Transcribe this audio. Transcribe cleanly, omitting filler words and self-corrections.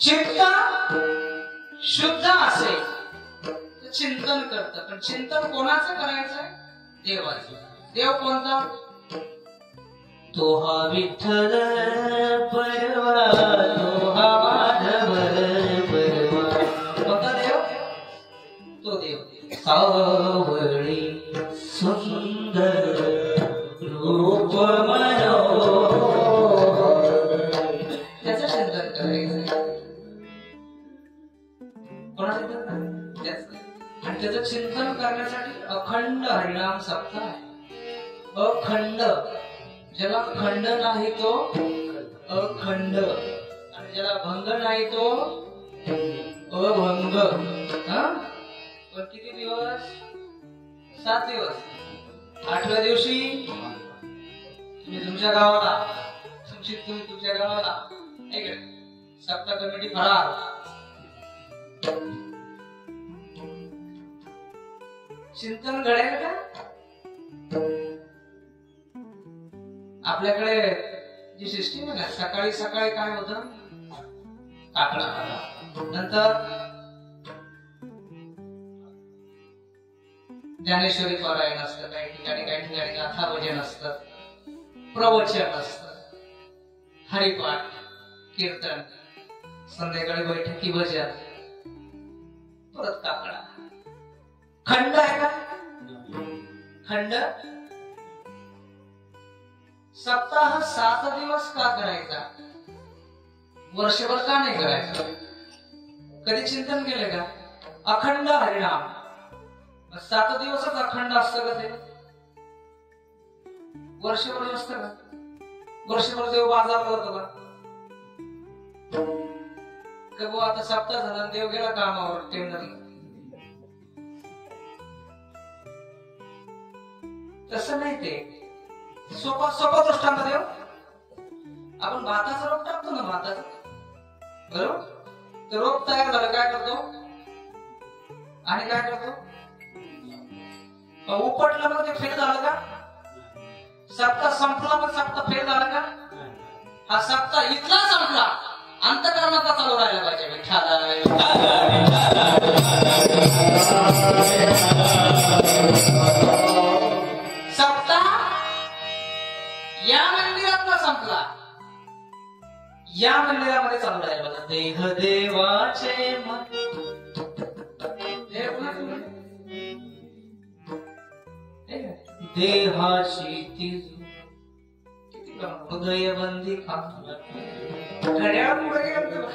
चित्त शुद्ध असेल तर चिंतन करतं, पण चिंतन कोणाचं करायचंय? देवाचं. देव कोणता? तो हा विठ्ठल परवा, तो हा माधव परवा. कोणता देव? तो देव सावळी सुंदर रूप मनोहर, त्याचं चिंतन करायचं. कोणाचं चिंतन? त्याचं. आणि त्याचं चिंतन करण्यासाठी अखंड हरिनाम सप्ताह आहे. अखंड. ज्याला खंड नाही तो अखंड, आणि ज्याला भंग नाही तो अभंग. पण किती दिवस? 7 दिवस. 8व्या दिवशी तुम्ही तुमच्या गावाला, तुम्ही तुमच्या गावाला सप्ताह कमिटी फरार. चिंतन घडेल का? आपल्याकडे जी सिस्टीम आहे ना, सकाळी सकाळी काय होतं? काकडा. नंतर ज्ञानेश्वरी पारायण असतं, काही ठिकाणी गाथा भजन असतं, प्रवचन असतं, हरिपाठ, कीर्तन, संध्याकाळी बैठकी भजन, परत काकडा. खंड आहे का? खंड. सप्ताह 7 दिवस का करायचा? वर्षभर का नाही करायचा? कधी चिंतन केलं का? अखंड हरिनाम 7 दिवसच अखंड असतं का? ते वर्षभर नसतं का? वर्षभर देव बाजारला जातो का? आता सप्ताह झाला, देव गेला कामावर टेंडरला. तसं नाही. ते सोपा दृष्टांत देव. आपण भाताचं रोप टाकतो ना, भाताचं, बरोबर? तर रोप तयार झालं, काय करतो? आणि काय करतो? उपटलं, मग ते फेल झालं का? सप्ताह संपला, मग सप्ताह फेल झाला का? हा सप्ताह इथला संपला, अंतःकरणाचा चालू राहिला पाहिजे. सप्ताह या मंदिरातला संपला, या मंदिरामध्ये चालू राहिला पाहिजे. देह देवाचे मन. देहाशी तिजू हृदय बंदी. घड्याळ पुढे गेलं